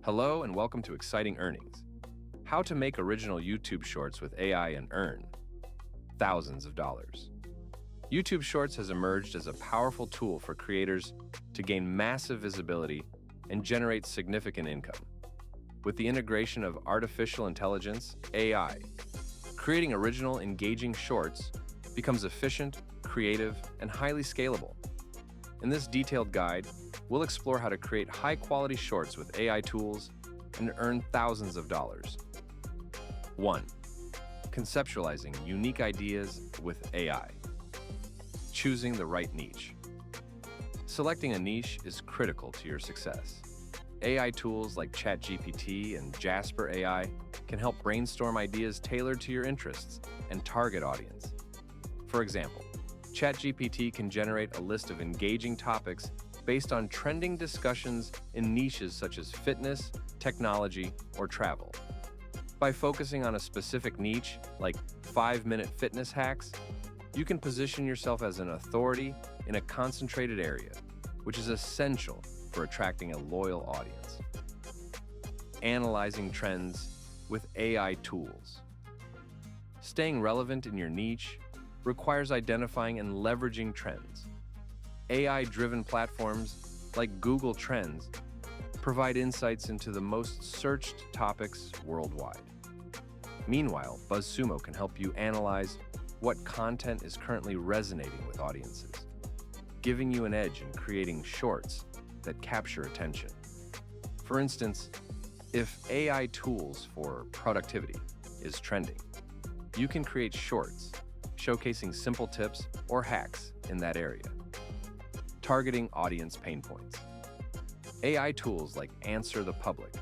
Hello and welcome to Exciting Earnings. How to make original YouTube shorts with AI and earn thousands of dollars. YouTube Shorts has emerged as a powerful tool for creators to gain massive visibility and generate significant income. With the integration of artificial intelligence, AI, creating original, engaging shorts becomes efficient, creative, and highly scalable. In this detailed guide, we'll explore how to create high-quality shorts with AI tools and earn thousands of dollars. 1. Conceptualizing unique ideas with AI. Choosing the right niche. Selecting a niche is critical to your success. AI tools like ChatGPT and Jasper AI can help brainstorm ideas tailored to your interests and target audience. For example, ChatGPT can generate a list of engaging topics based on trending discussions in niches such as fitness, technology, or travel. By focusing on a specific niche, like 5-minute fitness hacks, you can position yourself as an authority in a concentrated area, which is essential for attracting a loyal audience. Analyzing trends with AI tools. Staying relevant in your niche requires identifying and leveraging trends. AI-driven platforms like Google Trends provide insights into the most searched topics worldwide. Meanwhile, BuzzSumo can help you analyze what content is currently resonating with audiences, giving you an edge in creating shorts that capture attention. For instance, if AI tools for productivity is trending, you can create shorts showcasing simple tips or hacks in that area. Targeting audience pain points. AI tools like Answer the Public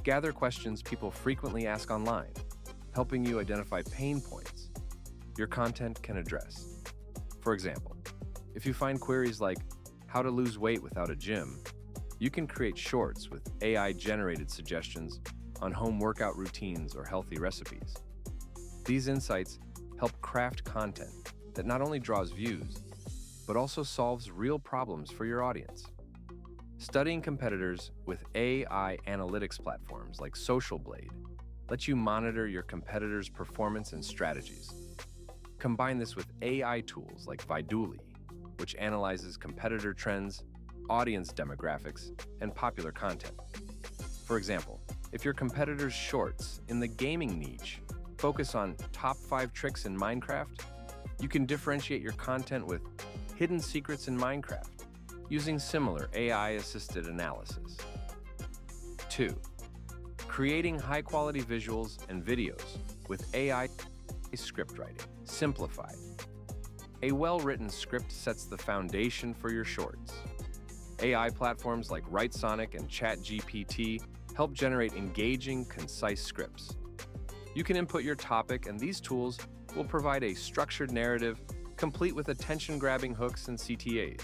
gather questions people frequently ask online, helping you identify pain points your content can address. For example, if you find queries like how to lose weight without a gym, you can create shorts with AI-generated suggestions on home workout routines or healthy recipes. These insights help craft content that not only draws views, but also solves real problems for your audience. Studying competitors with AI analytics platforms like Social Blade lets you monitor your competitors' performance and strategies. Combine this with AI tools like Viduli, which analyzes competitor trends, audience demographics, and popular content. For example, if your competitors' shorts in the gaming niche focus on top 5 tricks in Minecraft, you can differentiate your content with hidden secrets in Minecraft using similar AI-assisted analysis. 2. Creating high-quality visuals and videos with AI script writing. Simplified. A well-written script sets the foundation for your shorts. AI platforms like WriteSonic and ChatGPT help generate engaging, concise scripts. You can input your topic, and these tools will provide a structured narrative complete with attention-grabbing hooks and CTAs.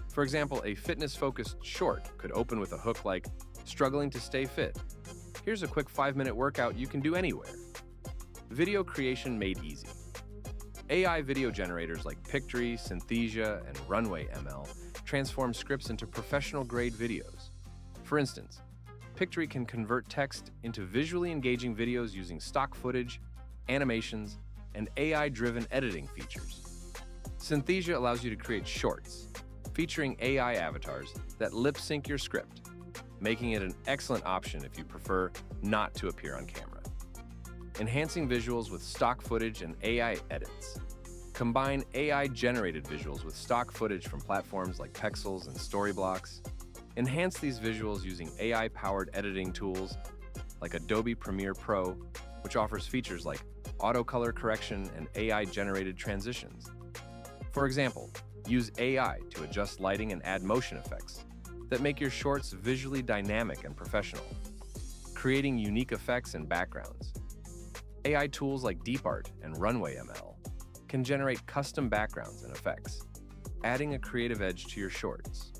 For example, a fitness-focused short could open with a hook like, "Struggling to stay fit. Here's a quick 5-minute workout you can do anywhere." Video creation made easy. AI video generators like Pictory, Synthesia, and Runway ML transform scripts into professional-grade videos. For instance, Pictory can convert text into visually engaging videos using stock footage, animations, and AI-driven editing features. Synthesia allows you to create shorts featuring AI avatars that lip-sync your script, making it an excellent option if you prefer not to appear on camera. Enhancing visuals with stock footage and AI edits. Combine AI-generated visuals with stock footage from platforms like Pexels and Storyblocks. Enhance these visuals using AI-powered editing tools like Adobe Premiere Pro, which offers features like auto color correction and AI-generated transitions. For example, use AI to adjust lighting and add motion effects that make your shorts visually dynamic and professional, creating unique effects and backgrounds. AI tools like DeepArt and Runway ML can generate custom backgrounds and effects, adding a creative edge to your shorts.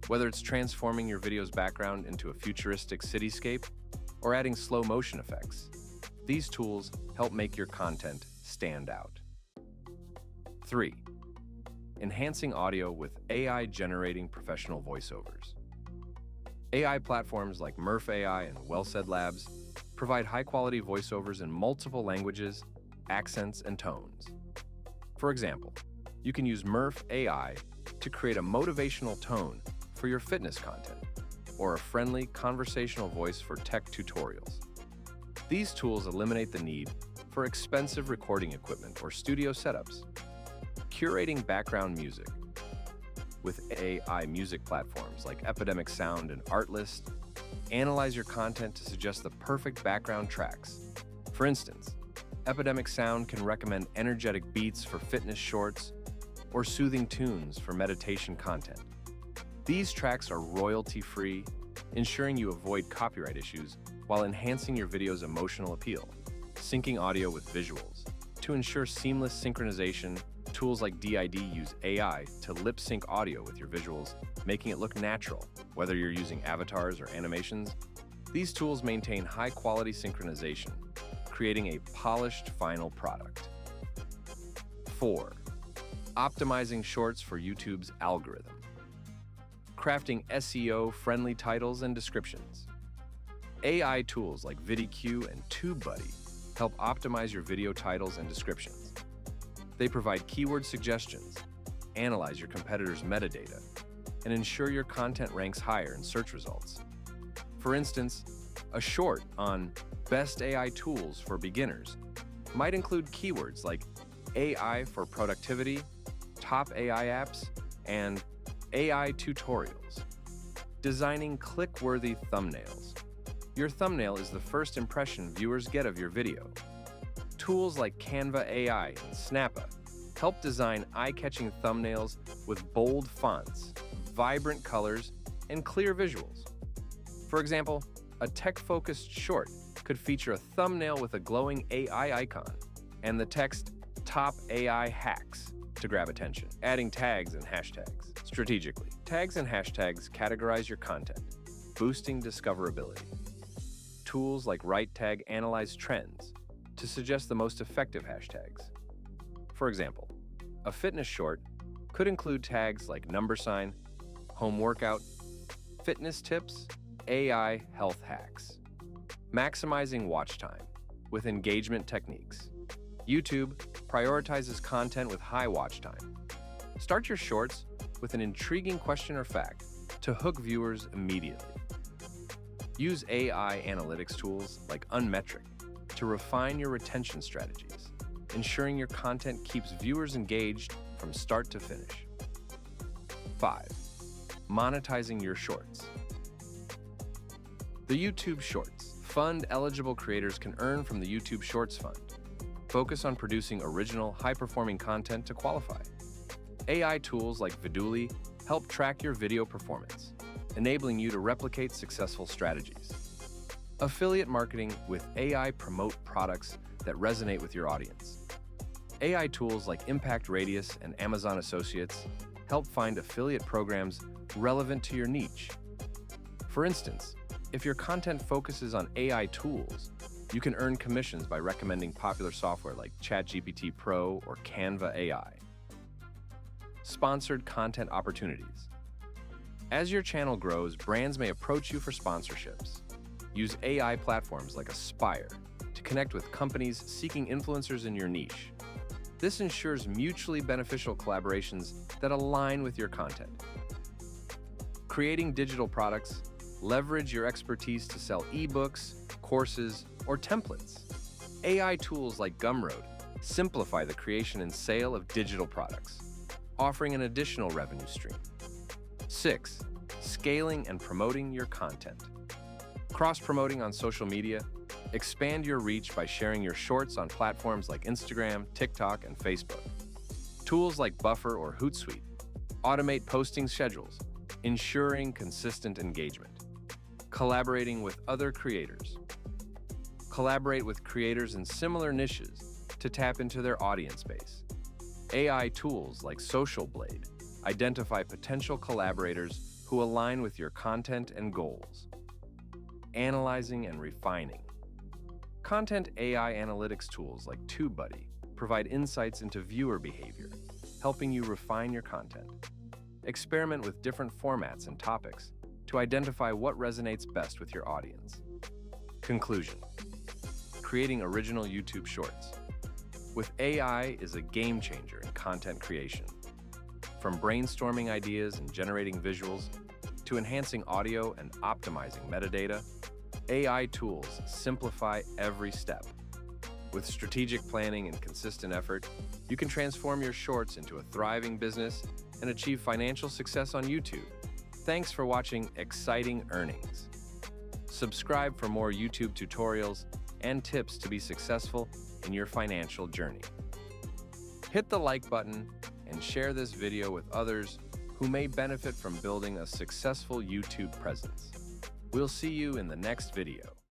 Whether it's transforming your video's background into a futuristic cityscape or adding slow motion effects, these tools help make your content stand out. 3. Enhancing audio with AI generating professional voiceovers. AI platforms like Murph AI and Wellsaid Labs provide high-quality voiceovers in multiple languages, accents, and tones. For example, you can use Murph AI to create a motivational tone for your fitness content, or a friendly conversational voice for tech tutorials. These tools eliminate the need for expensive recording equipment or studio setups. Curating background music. With AI music platforms like Epidemic Sound and Artlist, analyze your content to suggest the perfect background tracks. For instance, Epidemic Sound can recommend energetic beats for fitness shorts or soothing tunes for meditation content. These tracks are royalty-free, ensuring you avoid copyright issues while enhancing your video's emotional appeal. Syncing audio with visuals. To ensure seamless synchronization, tools like Ideate use AI to lip-sync audio with your visuals, making it look natural. Whether you're using avatars or animations, these tools maintain high-quality synchronization, creating a polished final product. 4. Optimizing shorts for YouTube's algorithm. Crafting SEO-friendly titles and descriptions. AI tools like VidIQ and TubeBuddy help optimize your video titles and descriptions. They provide keyword suggestions, analyze your competitors' metadata, and ensure your content ranks higher in search results. For instance, a short on best AI tools for beginners might include keywords like AI for productivity, top AI apps, and AI tutorials. Designing click-worthy thumbnails. Your thumbnail is the first impression viewers get of your video. Tools like Canva AI and Snappa help design eye-catching thumbnails with bold fonts, vibrant colors, and clear visuals. For example, a tech-focused short could feature a thumbnail with a glowing AI icon and the text "Top AI Hacks" to grab attention. Adding tags and hashtags. Strategically, tags and hashtags categorize your content, boosting discoverability. Tools like WriteTag analyze trends to suggest the most effective hashtags. For example, a fitness short could include tags like number sign, home workout, fitness tips, AI health hacks. Maximizing watch time with engagement techniques. YouTube prioritizes content with high watch time. Start your shorts with an intriguing question or fact to hook viewers immediately. Use AI analytics tools like Unmetric to refine your retention strategies, ensuring your content keeps viewers engaged from start to finish. 5. Monetizing your shorts. The YouTube Shorts Fund. Eligible creators can earn from the YouTube Shorts Fund. Focus on producing original, high-performing content to qualify. AI tools like Viduli help track your video performance, enabling you to replicate successful strategies. Affiliate marketing with AI promote products that resonate with your audience. AI tools like Impact Radius and Amazon Associates help find affiliate programs relevant to your niche. For instance, if your content focuses on AI tools, you can earn commissions by recommending popular software like ChatGPT Pro or Canva AI. Sponsored content opportunities. As your channel grows, brands may approach you for sponsorships. Use AI platforms like Aspire to connect with companies seeking influencers in your niche. This ensures mutually beneficial collaborations that align with your content. Creating digital products. Leverage your expertise to sell ebooks, courses, or templates. AI tools like Gumroad simplify the creation and sale of digital products, offering an additional revenue stream. 6. Scaling and promoting your content. Cross-promoting on social media. Expand your reach by sharing your shorts on platforms like Instagram, TikTok, and Facebook. Tools like Buffer or Hootsuite automate posting schedules, ensuring consistent engagement. Collaborating with other creators. Collaborate with creators in similar niches to tap into their audience base. AI tools like Social Blade identify potential collaborators who align with your content and goals. Analyzing and refining. Content AI analytics tools like TubeBuddy provide insights into viewer behavior, helping you refine your content. Experiment with different formats and topics to identify what resonates best with your audience. Conclusion: creating original YouTube Shorts with AI is a game changer in content creation. From brainstorming ideas and generating visuals to enhancing audio and optimizing metadata, AI tools simplify every step. With strategic planning and consistent effort, you can transform your shorts into a thriving business and achieve financial success on YouTube. Thanks for watching Exciting Earnings. Subscribe for more YouTube tutorials and tips to be successful in your financial journey. Hit the like button and share this video with others who may benefit from building a successful YouTube presence. We'll see you in the next video.